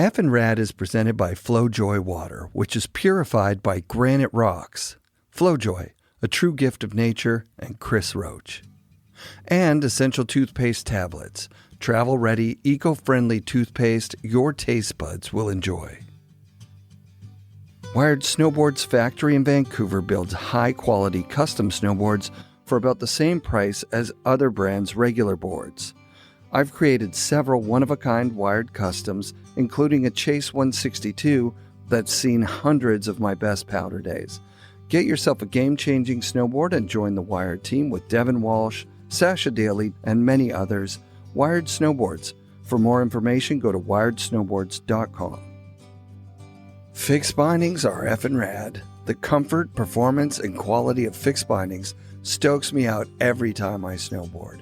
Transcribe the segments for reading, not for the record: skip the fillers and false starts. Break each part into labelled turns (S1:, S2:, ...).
S1: FNRad is presented by Flojoy water, which is purified by granite rocks. Flojoy, a true gift of nature, and Chris Roach. And Essential Toothpaste Tablets, travel-ready, eco-friendly toothpaste your taste buds will enjoy. Wired Snowboards factory in Vancouver builds high-quality custom snowboards for about the same price as other brands' regular boards. I've created several one-of-a-kind wired customs, including a Chase 162 that's seen hundreds of my best powder days. Get yourself a game-changing snowboard and join the Wired team with Devin Walsh, Sasha Daly, and many others. Wired Snowboards. For more information, go to wiredsnowboards.com. Fixed bindings are FNRad. The comfort, performance, and quality of fixed bindings stokes me out every time I snowboard.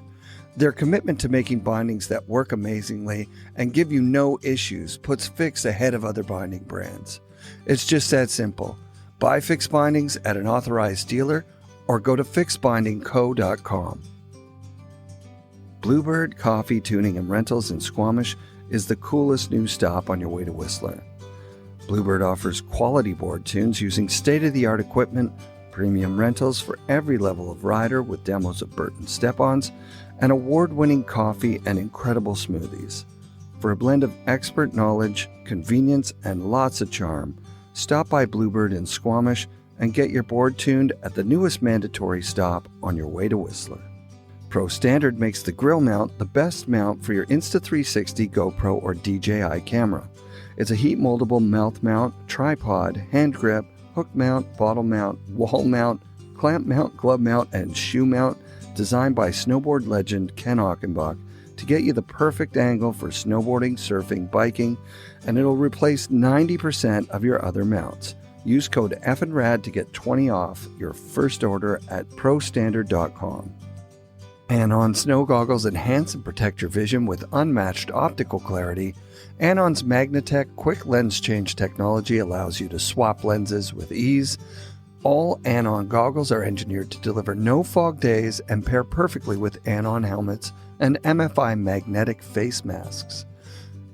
S1: Their commitment to making bindings that work amazingly and give you no issues puts Fix ahead of other binding brands. It's just that simple. Buy Fix bindings at an authorized dealer or go to fixbindingco.com. Bluebird Coffee Tuning and Rentals in Squamish is the coolest new stop on your way to Whistler. Bluebird offers quality board tunes using state-of-the-art equipment, premium rentals for every level of rider with demos of Burton step-ons, and award-winning coffee and incredible smoothies. For a blend of expert knowledge, convenience, and lots of charm, stop by Bluebird in Squamish and get your board tuned at the newest mandatory stop on your way to Whistler. Pro Standard makes the grill mount the best mount for your Insta360 GoPro or DJI camera. It's a heat-moldable mouth mount, tripod, hand grip, hook mount, bottle mount, wall mount, clamp mount, glove mount, and shoe mount, designed by snowboard legend Ken Ochenbach to get you the perfect angle for snowboarding, surfing, biking, and it'll replace 90% of your other mounts. Use code FNRAD to get 20 off your first order at prostandard.com. Anon snow goggles enhance and protect your vision with unmatched optical clarity. Anon's Magnatech quick lens change technology allows you to swap lenses with ease. All Anon goggles are engineered to deliver no fog days and pair perfectly with Anon helmets and MFI magnetic face masks.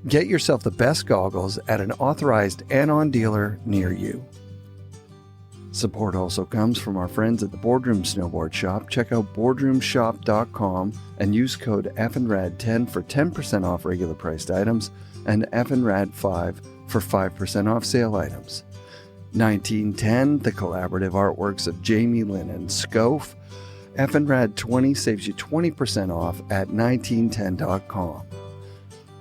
S1: Get yourself the best goggles at an authorized Anon dealer near you. Support also comes from our friends at the Boardroom Snowboard Shop. Check out boardroomshop.com and use code FNRAD10 for 10% off regular priced items and FNRAD5 for 5% off sale items. 1910, the collaborative artworks of Jamie Lynn and Scof. FNRAD 20 saves you 20% off at 1910.com.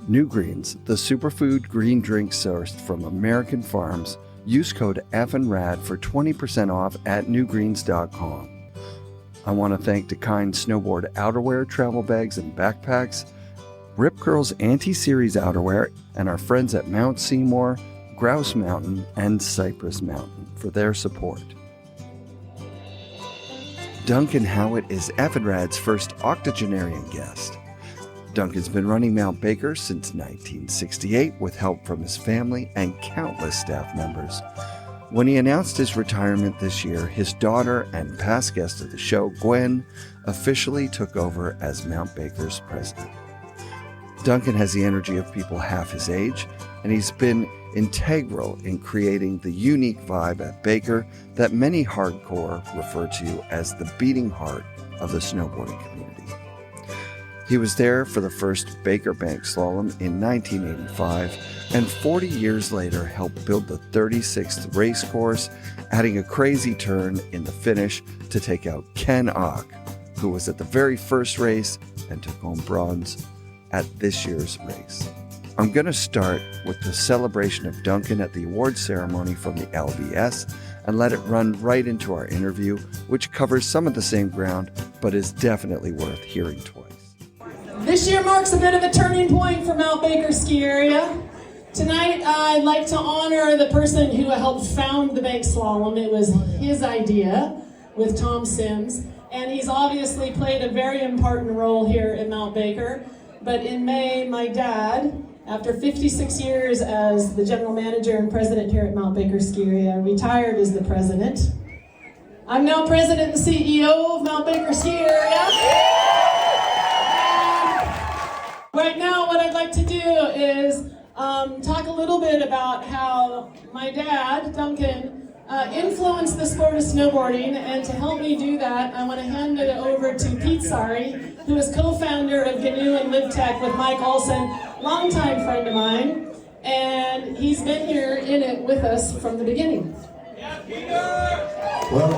S1: New Greens, the superfood green drink sourced from American farms. Use code FNRAD for 20% off at newgreens.com. I want to thank DeKind Snowboard outerwear, travel bags, and backpacks, Rip Curl's Anti-Series outerwear, and our friends at Mount Seymour, Grouse Mountain, and Cypress Mountain for their support. Duncan Howat is FNRad's first octogenarian guest. Duncan's been running Mount Baker since 1968 with help from his family and countless staff members. When he announced his retirement this year, his daughter and past guest of the show, Gwen, officially took over as Mount Baker's president. Duncan has the energy of people half his age, and he's been integral in creating the unique vibe at Baker that many hardcore refer to as the beating heart of the snowboarding community. He was there for the first Baker Banked Slalom in 1985, and 40 years later helped build the 36th race course, adding a crazy turn in the finish to take out Ken Ock, who was at the very first race and took home bronze at this year's race. I'm going to start with the celebration of Duncan at the awards ceremony from the LBS and let it run right into our interview, which covers some of the same ground, but is definitely worth hearing twice.
S2: This year marks a bit of a turning point for Mount Baker ski area. Tonight, I'd like to honor the person who helped found the Banked Slalom. It was his idea with Tom Sims, and he's obviously played a very important role here at Mount Baker. But in May, my dad, after 56 years as the general manager and president here at Mount Baker Ski Area, retired as the president. I'm now president and CEO of Mount Baker Ski Area. Right now, what I'd like to do is talk a little bit about how my dad, Duncan, influenced the sport of snowboarding, and to help me do that, I want to hand it over to Pete Sari, who is co-founder of GNU and LiveTech with Mike Olson, longtime friend of mine, and he's been here in it with us from the beginning.
S3: Well,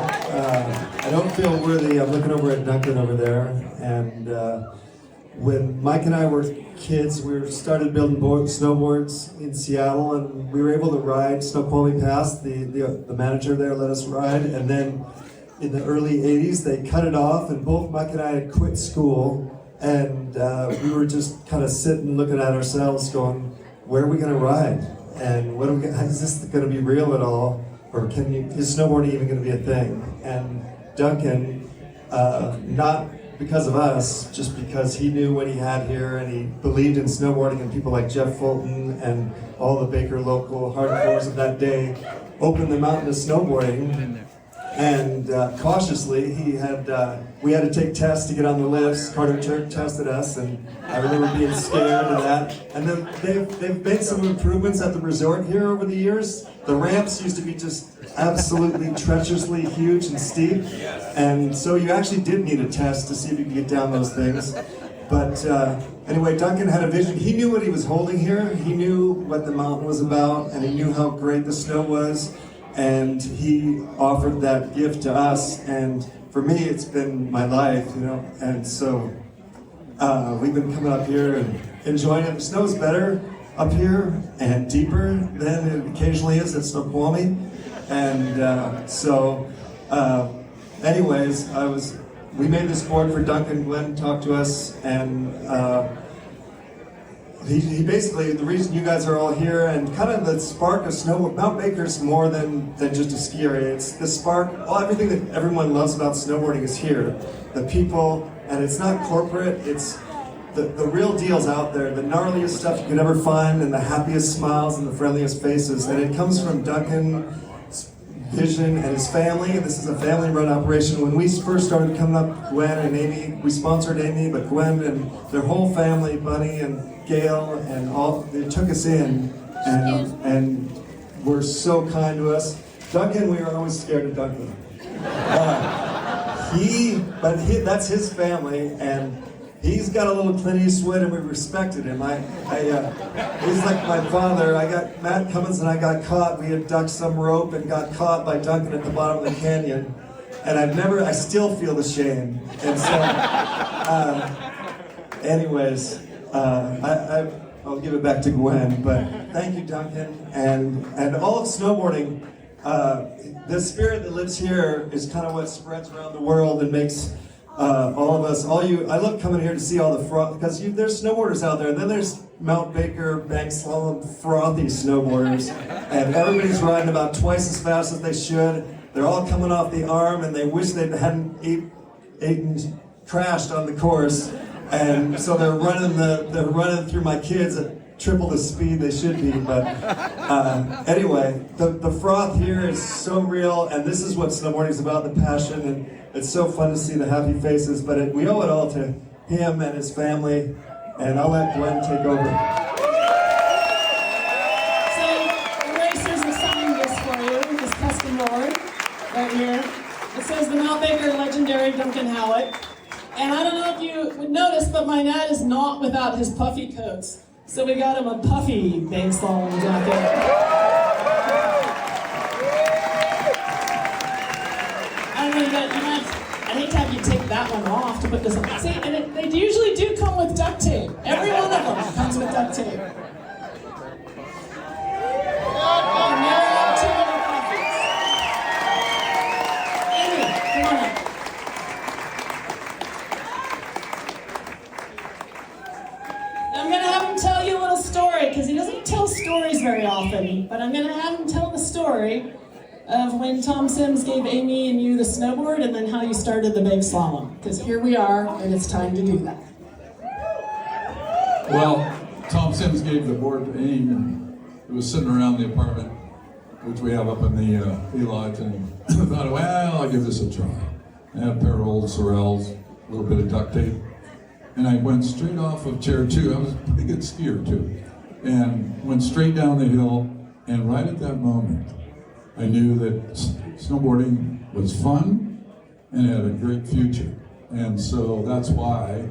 S3: I don't feel worthy. I'm looking over at Duncan over there, and when Mike and I were kids, we started building snowboards in Seattle, and we were able to ride Snoqualmie Pass. The manager there let us ride, and then in the early 80s, they cut it off, and both Mike and I had quit school, and we were just kind of sitting looking at ourselves going, where are we going to ride? And what are we, is this going to be real at all? Or is snowboarding even going to be a thing? And Duncan, not because of us, just because he knew what he had here, and he believed in snowboarding, and people like Jeff Fulton and all the Baker local hardcores of that day opened the mountain to snowboarding. And cautiously, we had to take tests to get on the lifts. Carter Turk tested us, and I remember being scared of that. And then they've made some improvements at the resort here over the years. The ramps used to be just absolutely treacherously huge and steep, and so you actually did need a test to see if you could get down those things. But anyway, Duncan had a vision. He knew what he was holding here. He knew what the mountain was about, and he knew how great the snow was. And he offered that gift to us, and for me, it's been my life, you know. And so we've been coming up here and enjoying it. The snow's better up here and deeper than it occasionally is at Snoqualmie. And anyways, we made this board for Duncan. Glenn talked to us, and he basically, the reason you guys are all here, and kind of the spark of snowboard. Mount Baker's more than just a ski area. It's the spark. Everything that everyone loves about snowboarding is here. The people, and it's not corporate. It's the real deal's out there. The gnarliest stuff you could ever find, and the happiest smiles and the friendliest faces. And it comes from Duncan's vision and his family. This is a family-run operation. When we first started coming up, Gwen and Amy, we sponsored Amy, but Gwen and their whole family, Bunny and Gail and all, they took us in and were so kind to us. Duncan, we were always scared of Duncan. That's his family, and he's got a little Clint Eastwood, and we respected him. He's like my father. Matt Cummins and I got caught. We had ducked some rope and got caught by Duncan at the bottom of the canyon, and I still feel the shame. And so, anyways. I'll give it back to Gwen, but thank you, Duncan, and all of snowboarding. The spirit that lives here is kind of what spreads around the world and makes all of us, I love coming here to see all the froth, because there's snowboarders out there, and then there's Mount Baker Banked Slalom frothy snowboarders, and everybody's riding about twice as fast as they should. They're all coming off the arm, and they wish they hadn't eaten crashed on the course. And so they're running through my kids at triple the speed they should be. But anyway, the froth here is so real, and this is what snowboarding is about, the passion, and it's so fun to see the happy faces. But we owe it all to him and his family, and I'll let Glenn take over.
S2: So the racers assigned this for you, this custom board right here. It says the Mount Baker Legendary Duncan Howat. And I don't know if you would notice, but my dad is not without his puffy coats. So we got him a puffy banked slalom jacket. I mean, I hate to have you take that one off to put this on. See, and they usually do come with duct tape. Every one of them comes with duct tape. And now we have 2 other puffies. Amy, come on up. I'm going to have him tell you a little story, because he doesn't tell stories very often, but I'm going to have him tell the story of when Tom Sims gave Amy and you the snowboard, and then how you started the banked slalom, because here we are, and it's time to do that.
S4: Well, Tom Sims gave the board to Amy, and it was sitting around the apartment, which we have up in the lodge, and I thought, well, I'll give this a try. I had a pair of old Sorels, a little bit of duct tape, and I went straight off of chair 2. I was a pretty good skier, too. and went straight down the hill. And right at that moment, I knew that snowboarding was fun and had a great future. And so that's why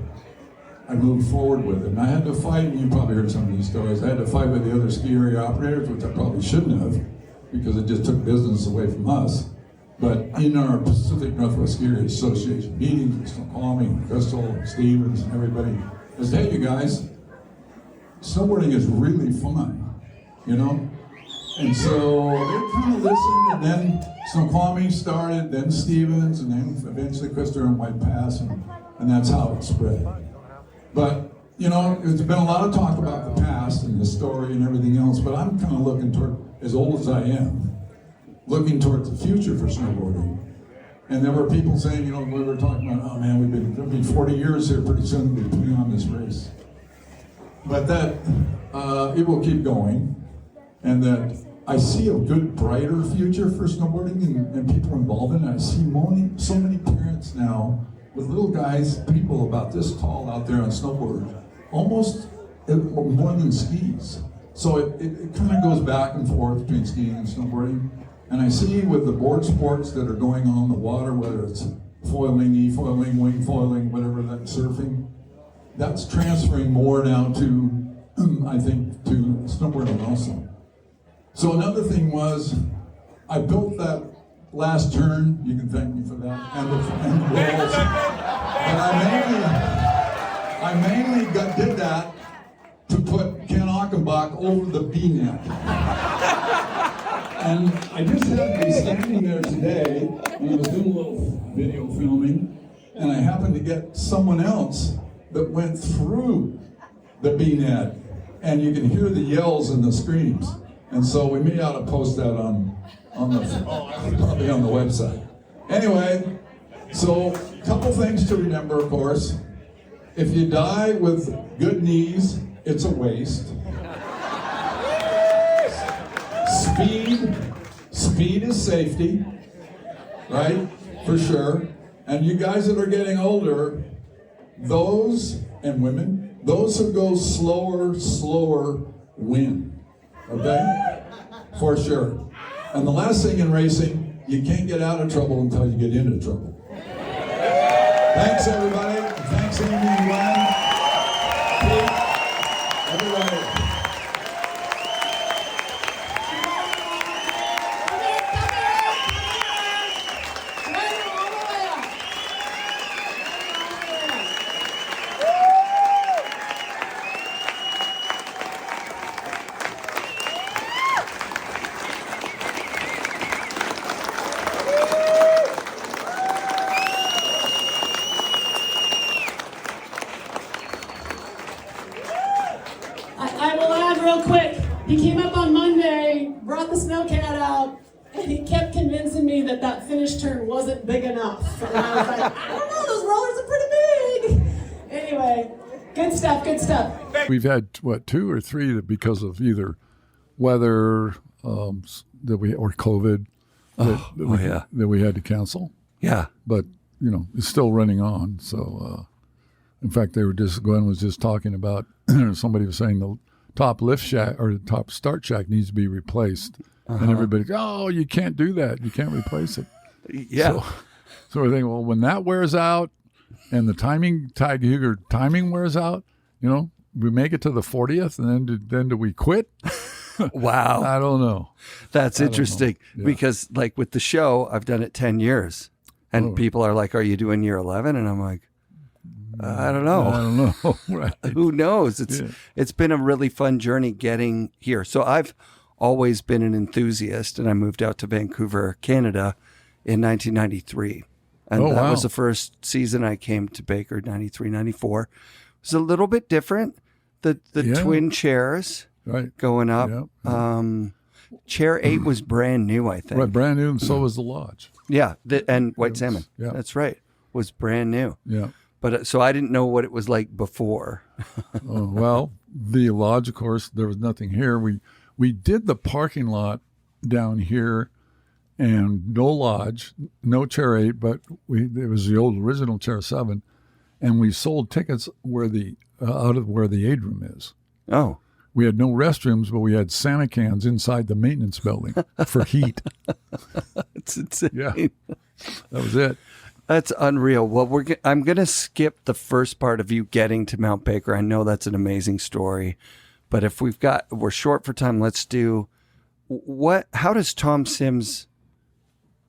S4: I moved forward with it. And I had to fight, and you probably heard some of these stories, I had to fight with the other ski area operators, which I probably shouldn't have, because it just took business away from us. But in our Pacific Northwest Ski Area Association meetings with Snoqualmie and Crystal and Stevens and everybody, I said, hey, you guys, snowboarding is really fun, you know? And so they kind of listened, and then Snoqualmie started, then Stevens, and then eventually Crystal and White Pass, and that's how it spread. But, you know, there's been a lot of talk about the past and the story and everything else, but I'm kind of looking toward, as old as I am, looking towards the future for snowboarding. And there were people saying, you know, we were talking about, oh man, it'll be 40 years here, pretty soon we'll be putting on this race. But that, it will keep going, and that I see a good, brighter future for snowboarding and people involved in it. I see so many parents now with little guys, people about this tall out there on snowboard, almost more than skis. So it kind of goes back and forth between skiing and snowboarding. And I see with the board sports that are going on in the water, whether it's foiling, e-foiling, wing foiling, whatever, that surfing, that's transferring more now to, I think, to snowboarding also. So another thing was, I built that last turn, you can thank me for that, and the walls. But I mainly did that to put Ken Achenbach over the B-net. And I just happened to be standing there today, and I was doing a little video filming, and I happened to get someone else that went through the B-net, and you can hear the yells and the screams. And so we may ought to post that on probably on the website. Anyway, so a couple things to remember, of course. If you die with good knees, it's a waste. Speed is safety, right? For sure. And you guys that are getting older, those, and women, those who go slower win, okay? For sure. And the last thing in racing, you can't get out of trouble until you get into trouble. Thanks, everybody. Thanks, Amy and Glenn. Pete, everybody.
S2: I will add real quick, he came up on Monday, brought the snowcat out, and he kept convincing me that that finish turn wasn't big enough. And I was like, I don't know, those rollers are pretty big. Anyway, good stuff, good stuff.
S5: We've had, what, 2 or 3 that because of either weather or COVID that we had to cancel.
S1: Yeah.
S5: But, you know, it's still running on. So, in fact, Glenn was just talking about, somebody was saying the top lift shack or the top start shack needs to be replaced. And everybody, oh, you can't do that. You can't replace it.
S1: Yeah.
S5: So we're thinking, well, when that wears out and the timing wears out, you know, we make it to the 40th and then do we quit?
S1: Wow.
S5: I don't know.
S1: That's interesting
S5: Yeah.
S1: because like with the show, I've done it 10 years and people are like, are you doing year 11? And I'm like, I don't know.
S5: I don't know. Right.
S1: Who knows? It's been a really fun journey getting here. So I've always been an enthusiast, and I moved out to Vancouver, Canada in 1993. And that was the first season I came to Baker, 93, 94. It was a little bit different. The twin chairs going up.
S5: Yeah.
S1: Chair 8 was brand new, I think.
S5: Right, brand new, and so was the lodge.
S1: Yeah, and White Salmon.
S5: Yeah.
S1: That's right. Was brand new.
S5: Yeah.
S1: But so I didn't know what it was like before.
S5: Well, the lodge, of course, there was nothing here. We did the parking lot down here, and no lodge, no chair 8, but it was the old original chair 7, and we sold tickets where out of where the aid room is.
S1: Oh,
S5: We had no restrooms, but we had Santa cans inside the maintenance building for heat.
S1: It's insane.
S5: Yeah, that was it.
S1: That's unreal. Well, I'm going to skip the first part of you getting to Mount Baker. I know that's an amazing story, but if we're short for time, let's do how does Tom Sims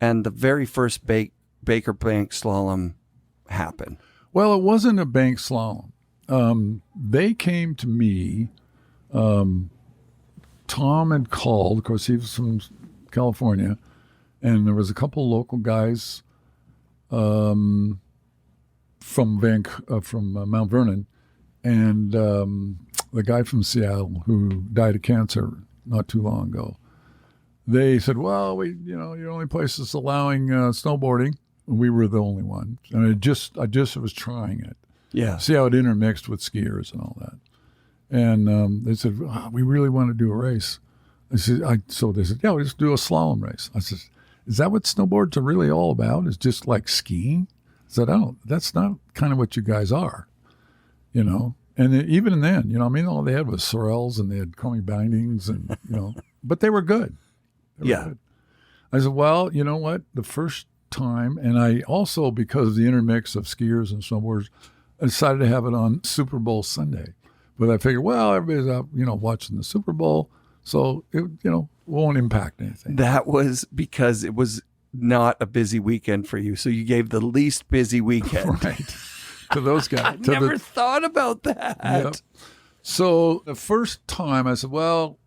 S1: and the very first Baker Banked Slalom happen?
S5: Well, it wasn't a bank slalom. They came to me. Tom had called. Of course, he was from California, and there was a couple local guys from Mount Vernon, and the guy from Seattle who died of cancer not too long ago. They said, "Well, your only place is allowing snowboarding." And we were the only one, and I just was trying it.
S1: Yeah,
S5: See how it intermixed with skiers and all that. And they said, "We really want to do a race." So they said, "Yeah, we'll just do a slalom race." I said, "Is that what snowboards are really all about? Is just like skiing?" I said, "Oh, that's not kind of what you guys are, And even then, all they had was sorels and they had crummy bindings, and but they were good.
S1: Good.
S5: I said, "Well, you know what? The first time, and I also, because of the intermix of skiers and snowboarders, I decided to have it on Super Bowl Sunday." But I figured, well, everybody's out, watching the Super Bowl, so it, won't impact anything.
S1: That was because it was not a busy weekend for you, so you gave the least busy weekend.
S5: Right. To those guys.
S1: I never thought about that.
S5: Yep. So the first time I said, well,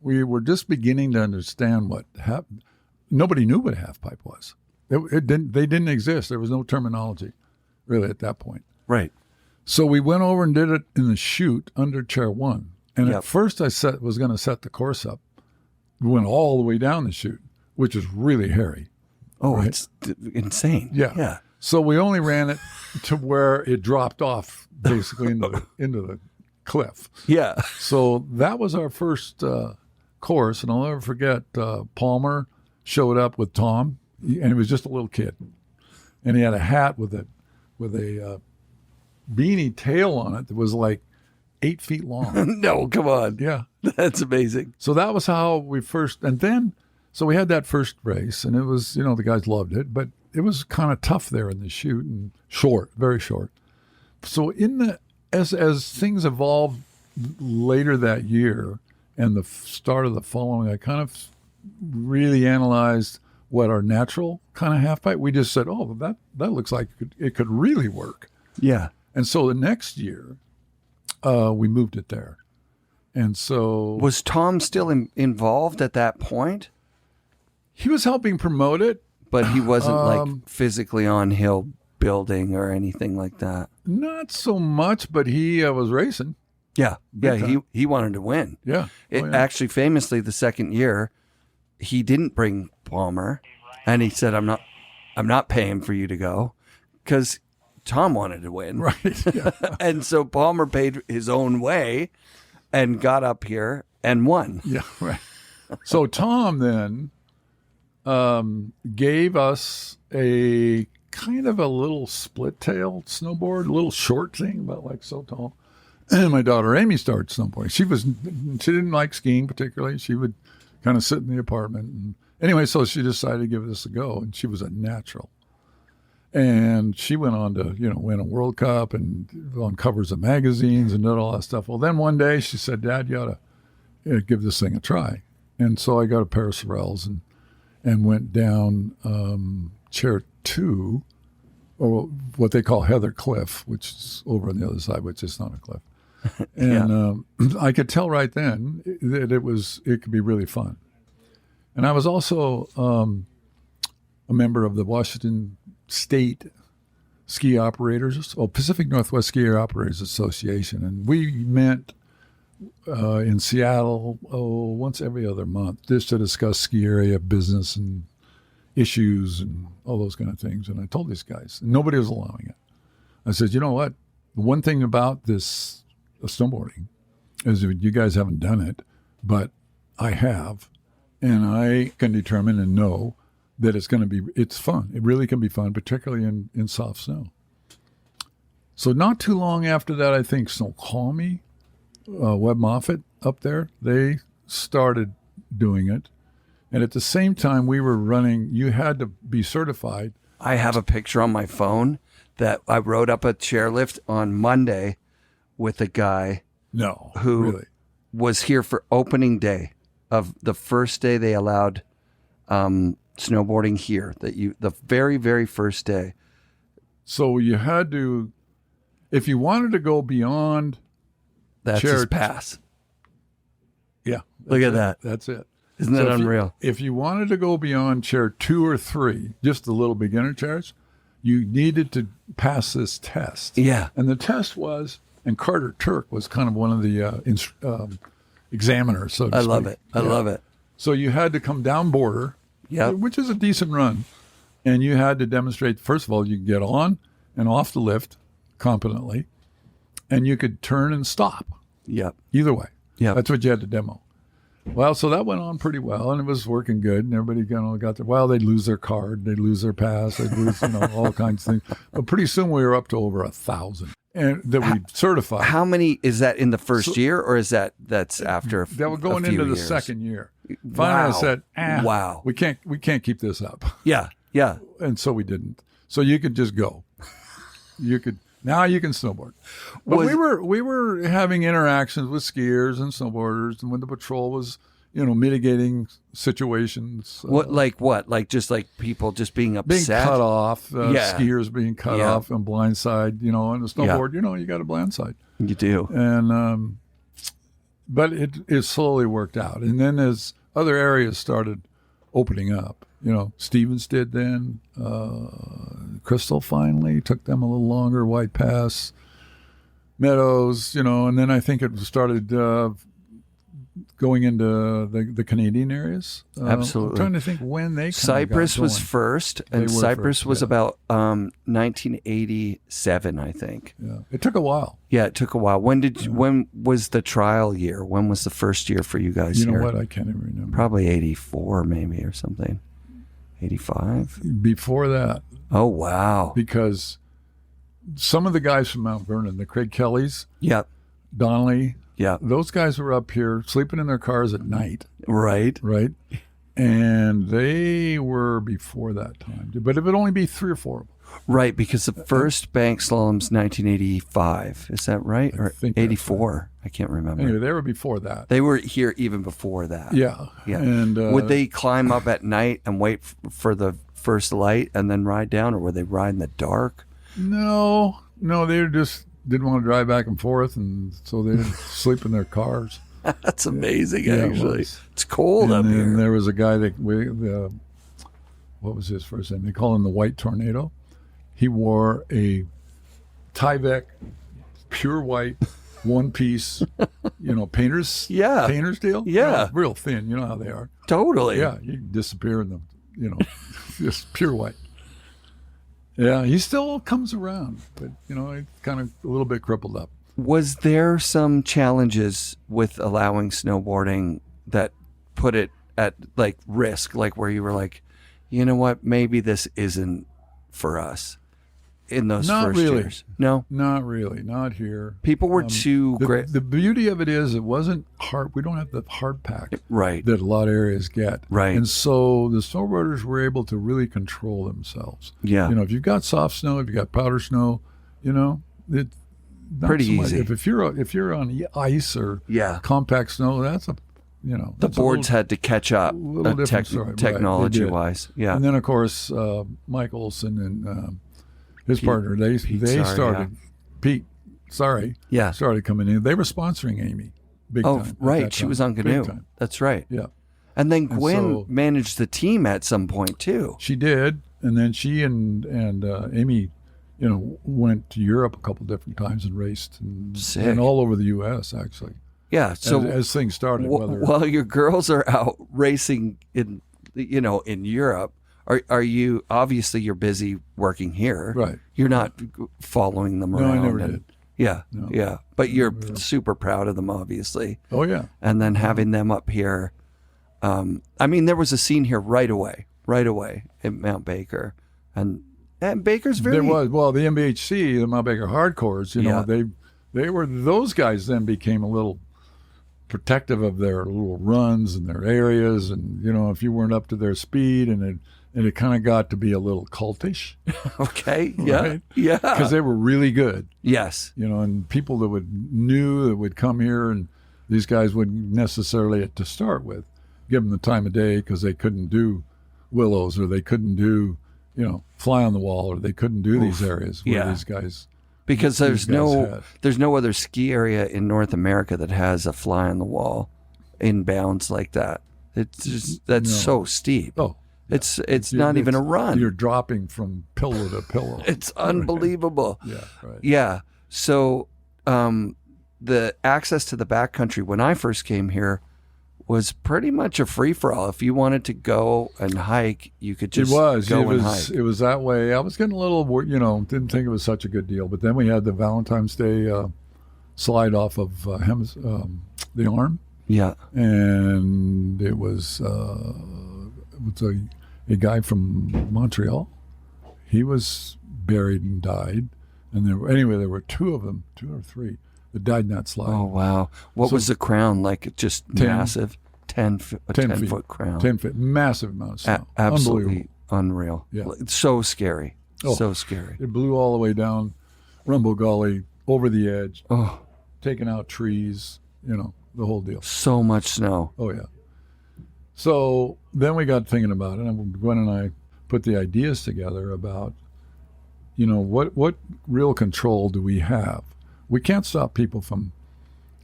S5: we were just beginning to understand what happened. Nobody knew what a half pipe was. They didn't exist. There was no terminology really at that point.
S1: Right.
S5: So we went over and did it in the chute under chair one. And
S1: Yep.
S5: at first I was going to set the course up. We went all the way down the chute, which is really hairy.
S1: Oh,
S5: right?
S1: It's insane.
S5: Yeah.
S1: Yeah.
S5: So we only ran it to where it dropped off basically into the cliff.
S1: Yeah.
S5: So that was our first course. And I'll never forget, Palmer showed up with Tom, and he was just a little kid. And he had a hat with a beanie tail on it that was like 8 feet long.
S1: No, come on.
S5: Yeah.
S1: That's amazing.
S5: So that was how we first, and then, so we had that first race, and it was, the guys loved it, but it was kind of tough there in the chute and short, very short. So as things evolved later that year and the start of the following, I kind of really analyzed what our natural kind of half pipe. We just said, oh, that looks like it could really work.
S1: Yeah.
S5: And so the next year, we moved it there. And so...
S1: Was Tom still involved at that point?
S5: He was helping promote it.
S1: But he wasn't like physically on hill building or anything like that?
S5: Not so much, but he was racing.
S1: Yeah.
S5: Big
S1: Yeah,
S5: time.
S1: he wanted to win.
S5: Yeah. Oh, yeah.
S1: Actually, famously, the second year, he didn't bring Palmer. And he said, I'm not paying for you to go. Because Tom wanted to win.
S5: Right. Yeah.
S1: And so Palmer paid his own way and got up here and won.
S5: Yeah, right. So Tom then gave us a kind of a little split-tailed snowboard, a little short thing, about like so tall. And my daughter Amy started snowboarding. She didn't like skiing particularly. She would kind of sit in the apartment. And anyway, so she decided to give this a go, and she was a natural. And she went on to, win a World Cup and on covers of magazines and did all that stuff. Well, then one day she said, Dad, you ought to give this thing a try. And so I got a pair of sorels and went down chair 2, or what they call Heather Cliff, which is over on the other side, which is not a cliff. And I could tell right then that it could be really fun. And I was also a member of the Washington State Ski Operators, Pacific Northwest Ski Operators Association. And we met in Seattle once every other month just to discuss ski area business and issues and all those kind of things. And I told these guys, and nobody was allowing it. I said, you know what? The one thing about this snowboarding is that you guys haven't done it, but I have. And I can determine and know that it's fun. It really can be fun, particularly in soft snow. So not too long after that, I think Snoqualmie Webb Moffitt up there, they started doing it. And at the same time we were running, you had to be certified.
S1: I have a picture on my phone that I rode up a chairlift on Monday with a guy who
S5: really
S1: was here for opening day of the first day they allowed snowboarding here. The very, very first day.
S5: So you had to, if you wanted to go beyond,
S1: That's
S5: chair,
S1: his pass.
S5: yeah,
S1: Look at that.
S5: That's it.
S1: Isn't that unreal?
S5: If you wanted to go beyond chair 2 or 3, just the little beginner chairs, you needed to pass this test.
S1: Yeah.
S5: And the test was, and Carter Turk was kind of one of the examiners. So to
S1: I love
S5: speak.
S1: it. I love it.
S5: So you had to come down border, which is a decent run, and you had to demonstrate, first of all, you could get on and off the lift competently, and you could turn and stop.
S1: Yep.
S5: Either way.
S1: Yeah.
S5: That's what you had to demo. Well, so that went on pretty well, and it was working good, and everybody got their, they'd lose their card, they'd lose their pass, they'd lose, all kinds of things. But pretty soon we were up to over 1,000 and that we certified.
S1: How many is that in the first year, or is that's after?
S5: That was going into the second year. Finally, I said,
S1: wow,
S5: we can't keep this up.
S1: Yeah, yeah.
S5: And so we didn't. So you could just go. Now you can snowboard. But we were having interactions with skiers and snowboarders, and when the patrol was, mitigating situations.
S1: What? Like just like people just being upset,
S5: being cut off, skiers being cut off and blindside. On the snowboard, you got a blindside.
S1: You do.
S5: And but it slowly worked out, and then as other areas started opening up. Stevens did then. Crystal finally took them a little longer. White Pass, Meadows, and then I think it started going into the Canadian areas.
S1: Absolutely.
S5: I'm trying to think when they
S1: Cypress was first, and Cypress was
S5: yeah.
S1: about 1987, I think.
S5: Yeah, it took a while.
S1: Yeah, it took a while. When was the trial year? When was the first year for you guys?
S5: You know what? I can't even remember.
S1: Probably 84, maybe, or something. 85.
S5: Before that.
S1: Oh wow!
S5: Because some of the guys from Mount Vernon, the Craig Kellys, Donnelly, those guys were up here sleeping in their cars at night.
S1: Right.
S5: And they were before that time, but it would only be 3 or 4 of them.
S1: Right, because the first bank slalom's 1985. Is that right? Or 84? Right. I can't remember.
S5: Anyway, they were before that.
S1: They were here even before that.
S5: Yeah.
S1: And would they climb up at night and wait for the first light and then ride down, or would they ride in the dark?
S5: No, they just didn't want to drive back and forth, and so they didn't sleep in their cars.
S1: That's amazing, actually. It's cold up here.
S5: And there was a guy that what was his first name? They call him the White Tornado. He wore a Tyvek, pure white, one piece, painter's deal.
S1: Yeah.
S5: Real thin. You know how they are.
S1: Totally.
S5: Yeah. You disappear in them, just pure white. Yeah. He still comes around, but, it's kind of a little bit crippled up.
S1: Was there some challenges with allowing snowboarding that put it at risk, where you were like, you know what, maybe this isn't for us? In those first years? No?
S5: Not really. Not here.
S1: People were too great.
S5: The beauty of it is it wasn't hard. We don't have the hard pack that a lot of areas get.
S1: Right.
S5: And so the snowboarders were able to really control themselves.
S1: Yeah.
S5: If you've got soft snow, if you've got powder snow, it's
S1: pretty easy.
S5: If you're on ice or compact snow, that's
S1: the boards had to catch up technology-wise. Yeah.
S5: And then, of course, Mike Olson and his partner, they started, Pete, started coming in. They were sponsoring Amy big time.
S1: Oh, right. She was on Canoe. That's right.
S5: Yeah.
S1: And then Gwen managed the team at some point, too.
S5: She did. And then she and Amy, went to Europe a couple different times and raced. And all over the U.S., actually.
S1: Yeah. So
S5: as things started.
S1: While your girls are out racing in Europe, Are you, obviously you're busy working here.
S5: Right.
S1: You're not following them around.
S5: No, I never did.
S1: Yeah. No. Yeah. But you're super proud of them, obviously.
S5: Oh, yeah.
S1: And then having them up here. There was a scene here right away at Mount Baker. And Baker's very...
S5: There was. Well, the MBHC, the Mount Baker Hardcores, those guys then became a little protective of their little runs and their areas, and if you weren't up to their speed, and it kind of got to be a little cultish.
S1: Okay. Yeah.
S5: Right?
S1: Yeah.
S5: Because they were really good.
S1: Yes.
S5: And people that would come here, and these guys wouldn't necessarily, to start with, give them the time of day because they couldn't do willows, or they couldn't do, fly on the wall, or they couldn't do these areas where these guys.
S1: Because there's no other ski area in North America that has a fly on the wall inbounds like that. It's just, that's so steep.
S5: Oh,
S1: it's not even a run.
S5: You're dropping from pillow to pillow.
S1: It's unbelievable.
S5: Yeah, right.
S1: Yeah. So the access to the backcountry when I first came here was pretty much a free-for-all. If you wanted to go and hike, you could just go and hike.
S5: It was that way. I was getting a little, didn't think it was such a good deal. But then we had the Valentine's Day slide off of the arm.
S1: Yeah.
S5: And it was a guy from Montreal. He was buried and died. And there were two of them, 2 or 3. That died in that slide.
S1: Oh, wow. What was the crown like? Just
S5: 10,
S1: massive? 10 foot crown.
S5: 10 feet. Massive amount of snow.
S1: Absolutely unreal.
S5: Yeah.
S1: It's so scary.
S5: Oh,
S1: so scary.
S5: It blew all the way down Rumble Gully, over the edge,
S1: Oh,
S5: taking out trees, the whole deal.
S1: so much snow.
S5: Oh, yeah. So then we got thinking about it, and Gwen and I put the ideas together about, what real control do we have? We can't stop people from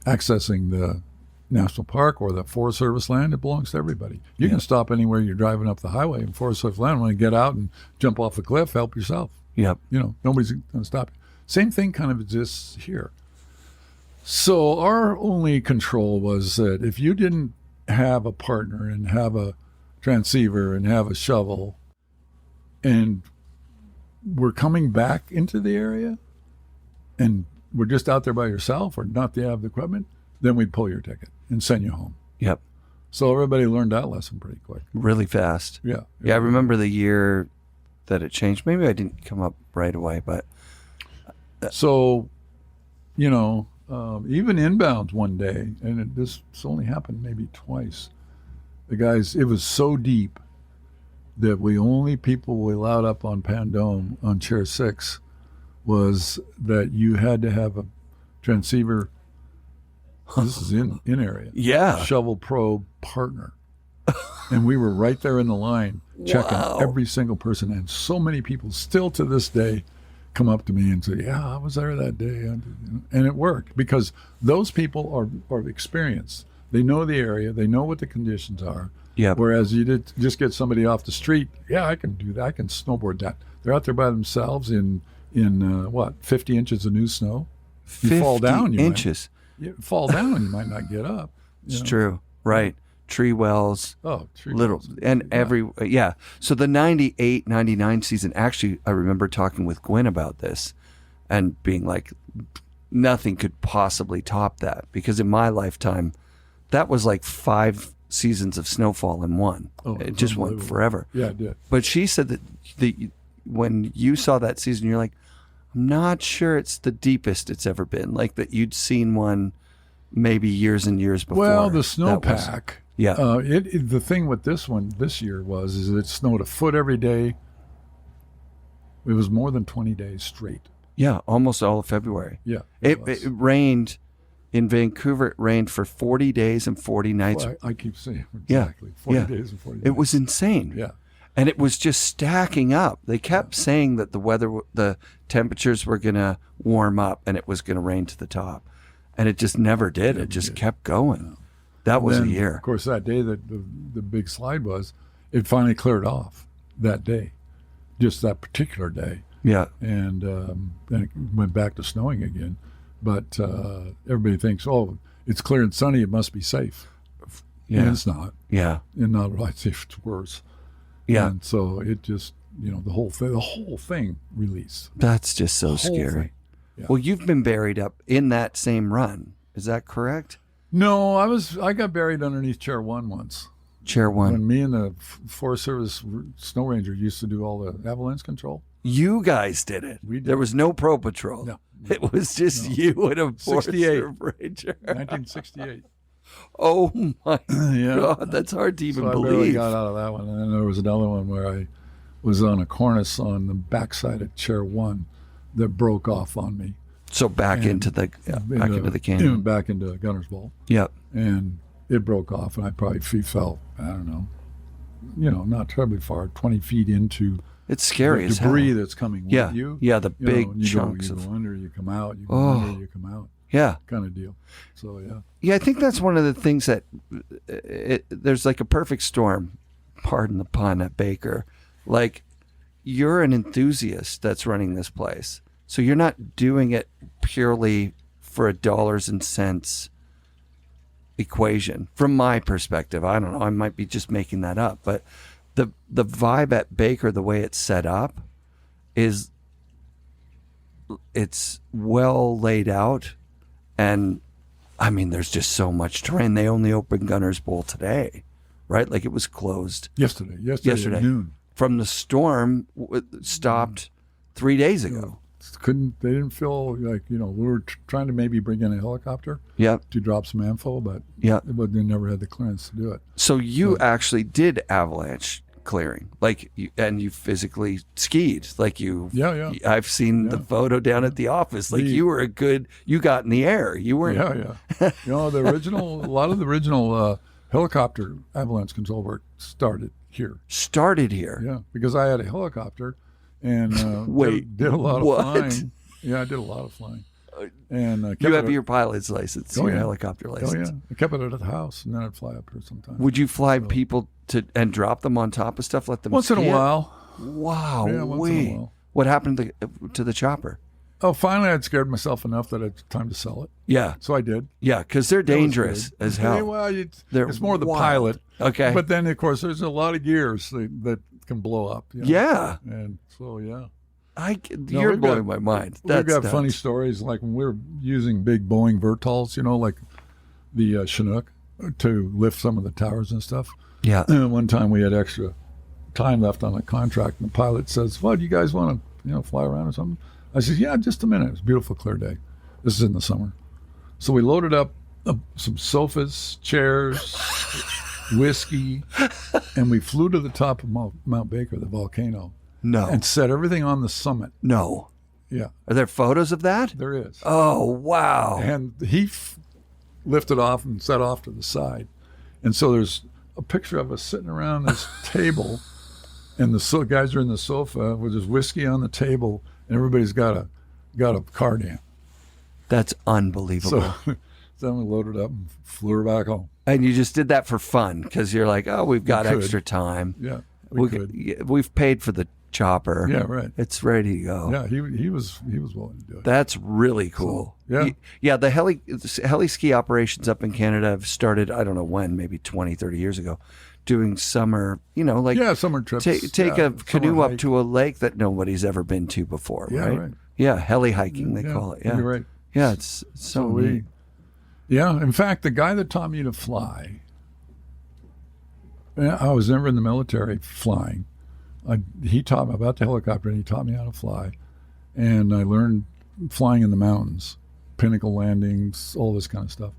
S5: accessing the national park or the Forest Service land. It belongs to everybody. You can stop anywhere you're driving up the highway in Forest Service land. When you get out and jump off a cliff, help yourself.
S1: Yep.
S5: Nobody's going to stop you. Same thing kind of exists here. So our only control was that if you didn't have a partner and have a transceiver and have a shovel, and we're coming back into the area, and we're just out there by yourself or not to have the equipment, then we'd pull your ticket and send you home.
S1: Yep.
S5: So everybody learned that lesson pretty quick.
S1: Really fast.
S5: Yeah.
S1: Yeah, I remember the year that it changed. Maybe I didn't come up right away, but...
S5: So, even inbounds one day, and this only happened maybe twice, the guys, it was so deep that people we allowed up on Pandome on Chair 6 was that you had to have a transceiver. This is in area.
S1: Yeah.
S5: Shovel probe partner. And we were right there in the line checking every single person. And so many people still to this day come up to me and say, yeah, I was there that day. And it worked because those people are experienced. They know the area. They know what the conditions are.
S1: Yeah.
S5: Whereas you just get somebody off the street. Yeah, I can do that. I can snowboard that. They're out there by themselves in 50 inches of new snow. You fall down.
S1: You
S5: fall down, you might not get up.
S1: It's true. Right. Tree wells.
S5: Oh, tree
S1: little
S5: wells.
S1: and So the 98, 99 season, actually, I remember talking with Gwen about this and being like, nothing could possibly top that because in my lifetime, that was like 5 seasons of snowfall in one.
S5: Oh,
S1: it just went forever.
S5: Yeah, it did.
S1: But she said that when you saw that season, you're like, I'm not sure it's the deepest it's ever been. Like that you'd seen one maybe years and years before.
S5: Well, the snowpack.
S1: Yeah.
S5: The thing with this one this year is it snowed a foot every day. It was more than 20 days straight.
S1: Yeah, almost all of February.
S5: Yeah.
S1: It rained in Vancouver. It rained for 40 days and 40 nights.
S5: Well, I keep saying exactly 40 days and 40 nights.
S1: It was insane.
S5: Yeah.
S1: And it was just stacking up. They kept saying that the temperatures were going to warm up and it was going to rain to the top. And it just never did. It just kept going. No. That was a year. Of
S5: course, that day that the big slide was, it finally cleared off that day, just that particular day.
S1: Yeah.
S5: And then it went back to snowing again. But everybody thinks, it's clear and sunny, it must be safe.
S1: Yeah.
S5: And it's not.
S1: Yeah.
S5: And not right safe, it's worse.
S1: Yeah.
S5: And so it just, the whole thing released.
S1: That's just so scary. Yeah. Well, you've been buried up in that same run. Is that correct?
S5: No, I got buried underneath Chair 1 once.
S1: Chair 1.
S5: When me and the Forest Service snow ranger used to do all the avalanche control.
S1: You guys did it.
S5: We did.
S1: There was no Pro Patrol.
S5: No.
S1: It was just you and a
S5: 68.
S1: Ranger.
S5: 1968.
S1: Oh my
S5: Yeah.
S1: God, that's hard to even
S5: So I barely
S1: believe.
S5: got out of that one. And then there was another one where I was on a cornice on the backside of chair 1 that broke off on me.
S1: So back into the canyon.
S5: Back into Gunner's Bowl.
S1: Yep.
S5: And it broke off, and I probably fell, I don't know, not terribly far, 20 feet into
S1: It's scary
S5: the
S1: as hell.
S5: debris that's coming
S1: Yeah.
S5: with you.
S1: Yeah, the big
S5: and you
S1: chunks
S5: go,
S1: of.
S5: you go under, you come out, you go
S1: Oh.
S5: under, you come out,
S1: Yeah.
S5: kind of deal. So, yeah.
S1: Yeah, I think that's one of the things that there's like a perfect storm, pardon the pun, at Baker. Like, you're an enthusiast that's running this place. So you're not doing it purely for a dollars and cents equation. From my perspective, I don't know, I might be just making that up, but the vibe at Baker, the way it's set up, is it's well laid out, and I mean, there's just so much terrain. They only opened Gunner's Bowl today, right? Like it was closed
S5: Yesterday at noon.
S1: from the storm stopped 3 days ago.
S5: They didn't feel like, we were trying to maybe bring in a helicopter
S1: Yep.
S5: to drop some info, but
S1: Yep.
S5: they never had the clearance to do it.
S1: So you actually did avalanche clearing, and you physically skied,
S5: Yeah.
S1: I've seen the photo down at the office. You got in the air. You weren't.
S5: Yeah. A lot of the original helicopter avalanche control work started here.
S1: Started here.
S5: Yeah, because I had a helicopter and
S1: Wait,
S5: did a lot
S1: what?
S5: of flying. Yeah, I did a lot of flying. And
S1: You have your pilot's license, your helicopter
S5: Oh
S1: license.
S5: yeah, I kept it at the house, and then I'd fly up here sometimes.
S1: Would you fly people and drop them on top of stuff? Let them
S5: Once in a
S1: ski it?
S5: while.
S1: Wow.
S5: Yeah, once in a while.
S1: What happened to the chopper?
S5: Oh, finally, I'd scared myself enough that it's time to sell it.
S1: Yeah.
S5: So I did.
S1: Yeah, because they're
S5: That was
S1: dangerous
S5: good.
S1: as hell.
S5: Yeah, well,
S1: They're
S5: it's more the
S1: wild.
S5: pilot.
S1: Okay.
S5: But then, of course, there's a lot of gears that can blow up.
S1: Yeah.
S5: And so, yeah.
S1: You're blowing my mind.
S5: We've got
S1: nuts.
S5: funny stories, like when we were using big Boeing Vertals, like the Chinook, to lift some of the towers and stuff.
S1: Yeah.
S5: And one time we had extra time left on the contract, and the pilot says, "Well, do you guys want to, fly around or something?" I said, "Yeah, just a minute." It was a beautiful, clear day. This is in the summer. So we loaded up some sofas, chairs, whiskey, and we flew to the top of Mount Baker, the volcano,
S1: No.
S5: and set everything on the summit.
S1: No.
S5: Yeah,
S1: Are there photos of that?
S5: there is.
S1: Oh, wow.
S5: And he lifted off and set off to the side. And so there's a picture of us sitting around this table, and the guys are in the sofa with his whiskey on the table, and everybody's got a card in.
S1: That's unbelievable.
S5: So then we loaded up and flew her back home.
S1: And you just did that for fun because you're like, oh, we've got
S5: could.
S1: extra time.
S5: Yeah, we could.
S1: We've paid for the chopper.
S5: Yeah, right.
S1: It's ready to go.
S5: Yeah, he was willing to do it.
S1: That's really cool.
S5: So, yeah.
S1: The heli ski operations up in Canada have started, I don't know when, maybe 20, 30 years ago, doing summer,
S5: summer trips.
S1: Take a canoe
S5: summer
S1: up
S5: hike.
S1: to a lake that nobody's ever been to before,
S5: Yeah,
S1: right?
S5: right.
S1: Yeah, heli hiking, they call it. Yeah.
S5: You're right.
S1: Yeah, it's so neat.
S5: In fact, the guy that taught me to fly, I was never in the military flying. He taught me about the helicopter, and he taught me how to fly. And I learned flying in the mountains, pinnacle landings, all this kind of stuff.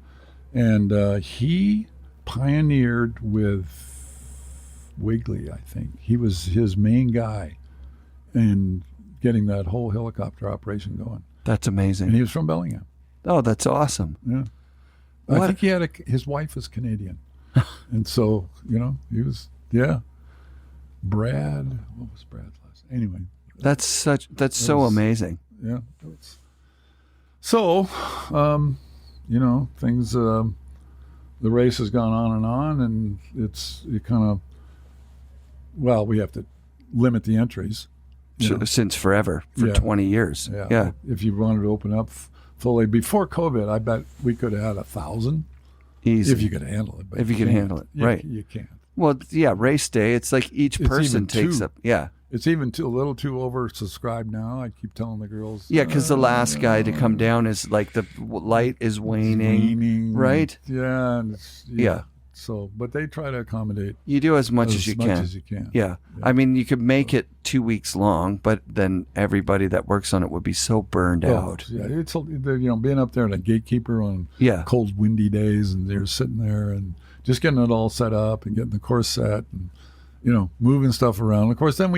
S5: And he pioneered with Wiggly, I think. He was his main guy in getting that whole helicopter operation going.
S1: That's amazing.
S5: And he was from Bellingham.
S1: Oh, that's awesome.
S5: Yeah.
S1: What?
S5: I think he had his wife was Canadian. And so, he was, Brad, what was Brad's last name? Anyway.
S1: That's so amazing.
S5: Yeah. So, things, the race has gone on, and we have to limit the entries.
S1: Since forever, for 20 years. Yeah.
S5: If you wanted to open up fully before COVID, I bet we could have had 1,000.
S1: Easy.
S5: If you could handle it. But
S1: if you can handle it, right.
S5: You can't.
S1: Well, yeah, race day, it's like each person takes up. Yeah.
S5: It's even a little too oversubscribed now. I keep telling the girls.
S1: Yeah, because the last guy to come down is like the light is waning.
S5: Waning.
S1: Right?
S5: Yeah. And
S1: Yeah.
S5: So, but they try to accommodate
S1: You do as much as you can.
S5: as you can.
S1: Yeah. I mean, you could make it 2 weeks long, but then everybody that works on it would be so burned out.
S5: Yeah, it's being up there and a gatekeeper on
S1: Yeah.
S5: cold, windy days, and they're sitting there and just getting it all set up and getting the course set and moving stuff around. Of course, then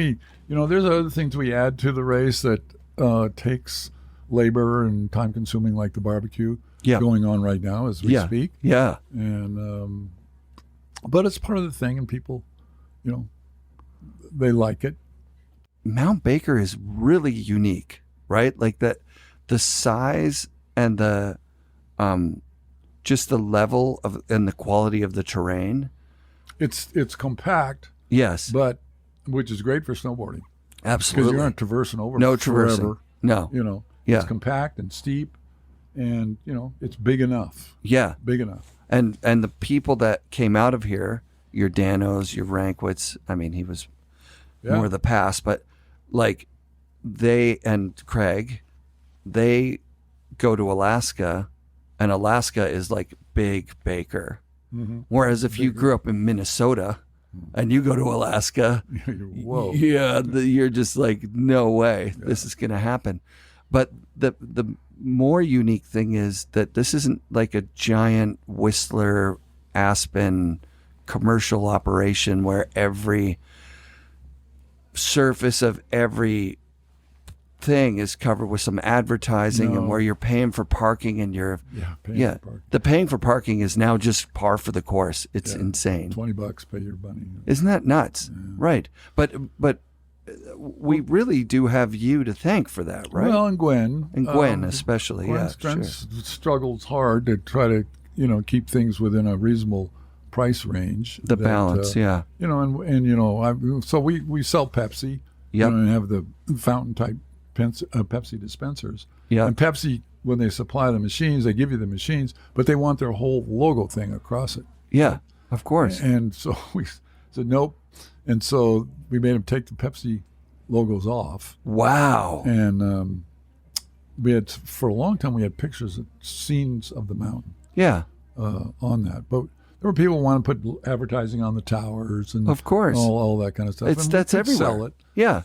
S5: there's other things we add to the race that takes labor and time consuming, like the barbecue going on right now as we speak.
S1: Yeah.
S5: And but it's part of the thing, and people, they like it.
S1: Mount Baker is really unique, right? Like the size and the just the level of and the quality of the terrain.
S5: It's compact,
S1: Yes.
S5: but which is great for snowboarding
S1: Absolutely.
S5: because you aren't traversing over
S1: No
S5: forever.
S1: traversing. No. Yeah.
S5: It's compact and steep, and it's big enough.
S1: Yeah.
S5: Big enough.
S1: And the people that came out of here, your Danos, your Rankwitz, I mean, he was more the past, but like they and Craig, they go to Alaska, and Alaska is like Big Baker. Mm-hmm. Whereas if you grew up in Minnesota and you go to Alaska,
S5: Whoa.
S1: You're just like, no way, this is going to happen. But the more unique thing is that this isn't like a giant Whistler, Aspen commercial operation where every surface of every thing is covered with some advertising and where you're paying for parking and you're
S5: for parking.
S1: The paying for parking is now just par for the course. It's insane.
S5: $20 pay your money.
S1: Isn't that nuts? Right. But we really do have you to thank for that, right?
S5: Well, and Gwen.
S1: And Gwen especially.
S5: Gwen struggles hard to try to keep things within a reasonable price range.
S1: The balance,
S5: so we sell Pepsi.
S1: Yep.
S5: And have the fountain type Pepsi dispensers.
S1: Yeah.
S5: And Pepsi, when they supply the machines, they give you the machines, but they want their whole logo thing across it.
S1: Yeah, of course.
S5: And so we said nope. And so we made them take the Pepsi logos off.
S1: Wow.
S5: And we had, for a long time, we had pictures of scenes of the mountain.
S1: Yeah.
S5: On that. But there were people who want to put advertising on the towers and
S1: of course
S5: all that kind of stuff.
S1: That's everywhere.
S5: Sell it.
S1: Yeah.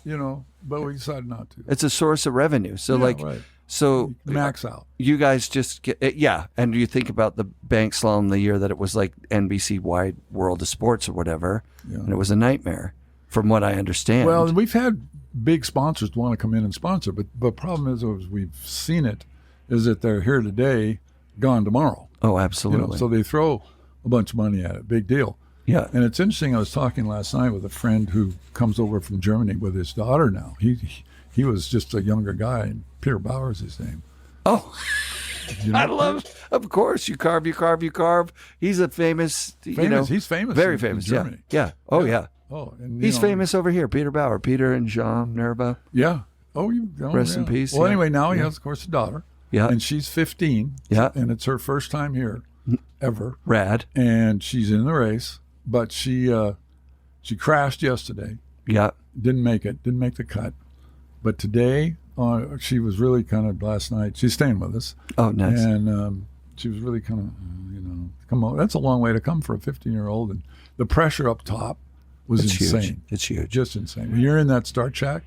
S5: But we decided not to.
S1: It's a source of revenue. So
S5: right.
S1: So
S5: max out.
S1: You guys just get and you think about the bank slalom the year that it was like NBC wide World of Sports or whatever, and it was a nightmare, from what I understand.
S5: Well, we've had big sponsors want to come in and sponsor, but the problem is we've seen it, is that they're here today, gone tomorrow.
S1: Oh, absolutely.
S5: So they throw a bunch of money at it. Big deal.
S1: Yeah.
S5: And it's interesting. I was talking last night with a friend who comes over from Germany with his daughter now. He was just a younger guy, and Peter Bauer's his name.
S1: Oh, I love. Of course, you carve. He's a famous.
S5: He's famous.
S1: Very
S5: in
S1: famous.
S5: Germany.
S1: Yeah. Oh yeah.
S5: Oh, and
S1: he's famous over here. Peter Bauer, Peter and Jean Nerva.
S5: Yeah. Oh,
S1: rest in peace.
S5: Well, anyway, now he has, of course, a daughter.
S1: Yeah.
S5: And she's 15.
S1: Yeah.
S5: And it's her first time here, ever.
S1: Rad.
S5: And she's in the race, but she crashed yesterday.
S1: Yeah.
S5: Didn't make it. Didn't make the cut. But today, she was really kind of, last night, she's staying with us.
S1: Oh, nice.
S5: And she was really kind of, come on. That's a long way to come for a 15-year-old. And the pressure up top was insane.
S1: Huge. It's huge.
S5: Just insane. When you're in that start shack.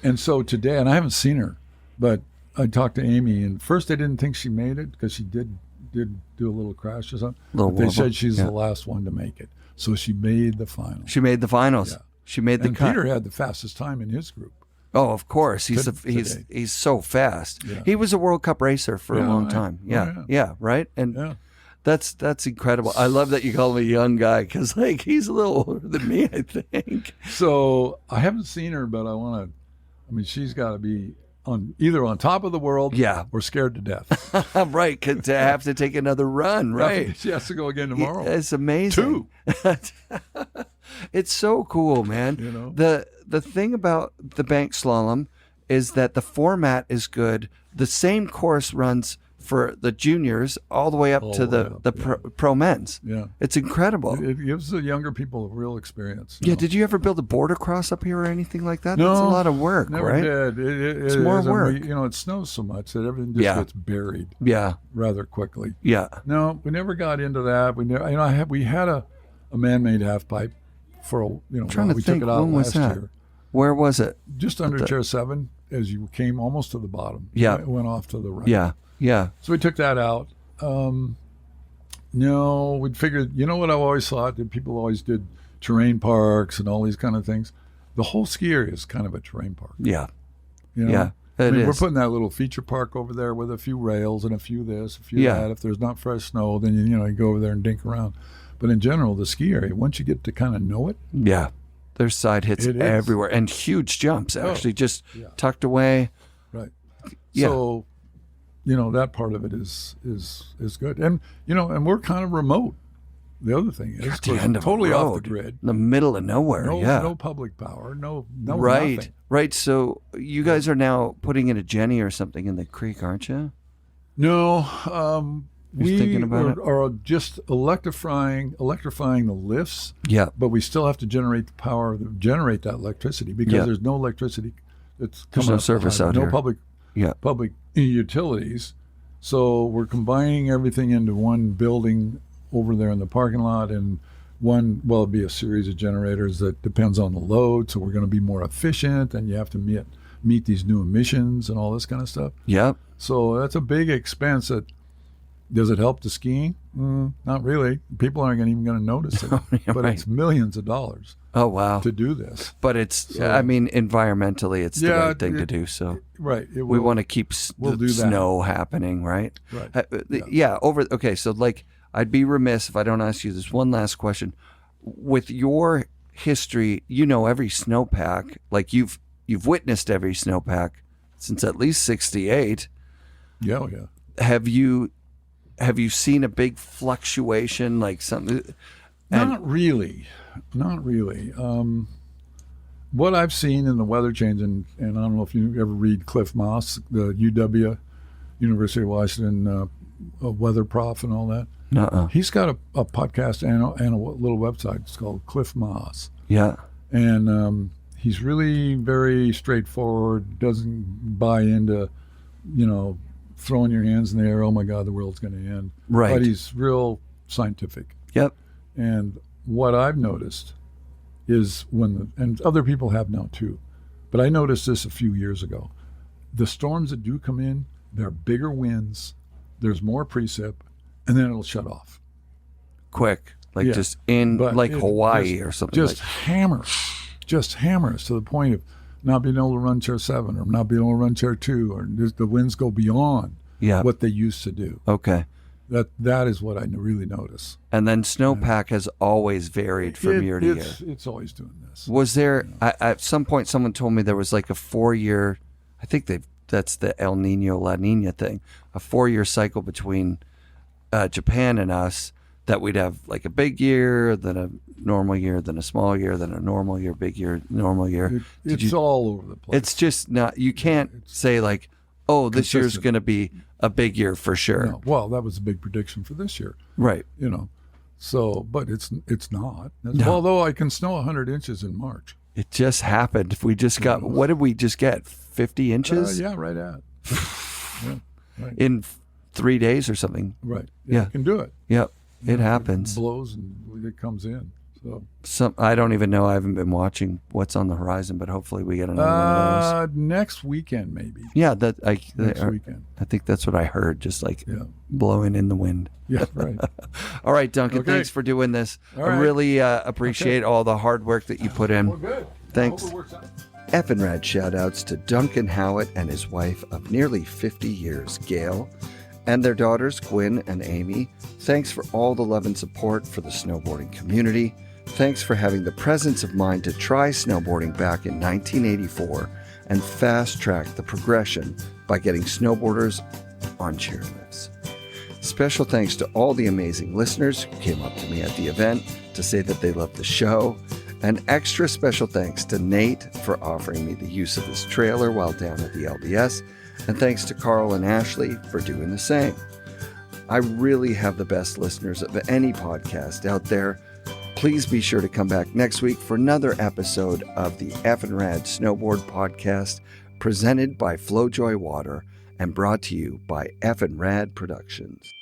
S5: And so today, and I haven't seen her, but I talked to Amy, and first they didn't think she made it because she did do a little crash or something. But they said she's the last one to make it. So she made the final.
S1: She made the finals. Yeah. She made the cut.
S5: Peter had the fastest time in his group.
S1: Oh, of course. He's so fast. Yeah. He was a World Cup racer for a long time. Yeah, right? And that's incredible. I love that you call him a young guy because he's a little older than me, I think.
S5: So I haven't seen her, but she's got to be either on top of the world or scared to death.
S1: Right, to have to take another run, right?
S5: She has to go again tomorrow.
S1: It's amazing.
S5: 2.
S1: It's so cool, man. The thing about the bank slalom is that the format is good. The same course runs for the juniors all the way up to the pro men's.
S5: Yeah.
S1: It's incredible.
S5: It gives the younger people a real experience.
S1: Yeah, did you ever build a board across up here or anything like that?
S5: No,
S1: That's a lot of work,
S5: never
S1: right?
S5: did. It's
S1: more
S5: is, and
S1: work.
S5: it snows so much that everything just gets buried rather quickly.
S1: Yeah.
S5: No, we never got into that. We never, we had a man-made half pipe for
S1: I'm trying to
S5: we
S1: think,
S5: took it out
S1: when was
S5: last
S1: that?
S5: year.
S1: Where was it?
S5: Just under chair 7 as you came almost to the bottom.
S1: Yeah.
S5: It went off to the right.
S1: Yeah. Yeah.
S5: So we took that out. No, we'd figured, what I've always thought, that people always did terrain parks and all these kind of things. The whole ski area is kind of a terrain park.
S1: Yeah.
S5: You know?
S1: Yeah. We're
S5: We're putting that little feature park over there with a few rails and a few this, a few that. If there's not fresh snow, then you go over there and dink around. But in general, the ski area, once you get to kind of know it,
S1: yeah, there's side hits everywhere and huge jumps actually just tucked away.
S5: Right.
S1: Yeah.
S5: So, that part of it is good, and and we're kind of remote. The other thing is
S1: At the end of
S5: totally
S1: a
S5: off the
S1: road,
S5: grid,
S1: in the middle of nowhere.
S5: no public power, no
S1: right,
S5: nothing.
S1: right. So you guys are now putting in a Jenny or something in the creek, aren't you?
S5: No,
S1: You're thinking about
S5: are just electrifying the lifts.
S1: Yeah,
S5: but we still have to generate the power to generate that electricity because there's no electricity. There's
S1: no service out
S5: here.
S1: here.
S5: Public utilities. So we're combining everything into one building over there in the parking lot, and it'd be a series of generators that depends on the load. So we're going to be more efficient, and you have to meet these new emissions and all this kind of stuff.
S1: Yep.
S5: So that's a big expense. Does it help the skiing? Not really. People aren't even going to notice it. But it's millions of dollars.
S1: Oh, wow.
S5: To do this.
S1: But it's, environmentally, it's the right thing to do. So
S5: right.
S1: We want to keep snow happening, right?
S5: Right.
S1: So I'd be remiss if I don't ask you this one last question. With your history, every snowpack, like you've witnessed every snowpack since at least 68.
S5: Yeah.
S1: Have you seen a big fluctuation, like something?
S5: Not really. What I've seen in the weather change, and I don't know if you ever read Cliff Moss, the UW, University of Washington weather prof and all that.
S1: Nuh-uh.
S5: He's got a podcast and a little website. It's called Cliff Moss.
S1: Yeah.
S5: And he's really very straightforward, doesn't buy into, throwing your hands in the air, oh my God, the world's going to end.
S1: Right.
S5: But he's real scientific.
S1: Yep.
S5: And what I've noticed is and other people have now too, but I noticed this a few years ago. The storms that do come in, there are bigger winds, there's more precip, and then it'll shut off.
S1: Quick. Just in Hawaii or something.
S5: Just hammers to the point of not being able to run chair 7 or not being able to run chair 2, or the winds go beyond what they used to do.
S1: Okay.
S5: That is what I really notice.
S1: And then snowpack has always varied from year to year.
S5: It's always doing this.
S1: Was there, at some point, someone told me there was like a 4-year, I think that's the El Nino, La Nina thing, a 4-year cycle between Japan and us, that we'd have like a big year, then a normal year, then a small year, then a normal year, big year, normal year.
S5: It's all over the place.
S1: It's just not, you can't say like, oh, this year's going to be a big year for sure.
S5: No. Well, that was a big prediction for this year.
S1: Right.
S5: So, but it's not.
S1: No.
S5: Although I can snow 100 inches in March.
S1: It just happened. We just got, what did we just get? 50 inches?
S5: Yeah, right at. Right.
S1: In 3 days or something.
S5: Right.
S1: Yeah.
S5: You can do it.
S1: Yep. It happens.
S5: It blows and it comes in. So
S1: I don't even know. I haven't been watching what's on the horizon, but hopefully we get another one of those.
S5: Next weekend, maybe.
S1: Yeah,
S5: Next weekend.
S1: I think that's what I heard, just blowing in the wind.
S5: Yeah, right.
S1: All right, Duncan,
S5: Okay.
S1: thanks for doing this.
S5: All
S1: I
S5: right.
S1: really appreciate all the hard work that you put in.
S5: Well, good.
S1: Thanks.
S5: I hope it works out.
S1: FNRad shout-outs to Duncan Howat and his wife of nearly 50 years, Gail, and their daughters, Gwen and Amy. Thanks for all the love and support for the snowboarding community. Thanks for having the presence of mind to try snowboarding back in 1984 and fast-track the progression by getting snowboarders on chairlifts. Special thanks to all the amazing listeners who came up to me at the event to say that they loved the show, An extra special thanks to Nate for offering me the use of his trailer while down at the LBS, and thanks to Carl and Ashley for doing the same. I really have the best listeners of any podcast out there. Please be sure to come back next week for another episode of the FNRad Snowboard Podcast, presented by Flojoy Water and brought to you by FNRad Productions.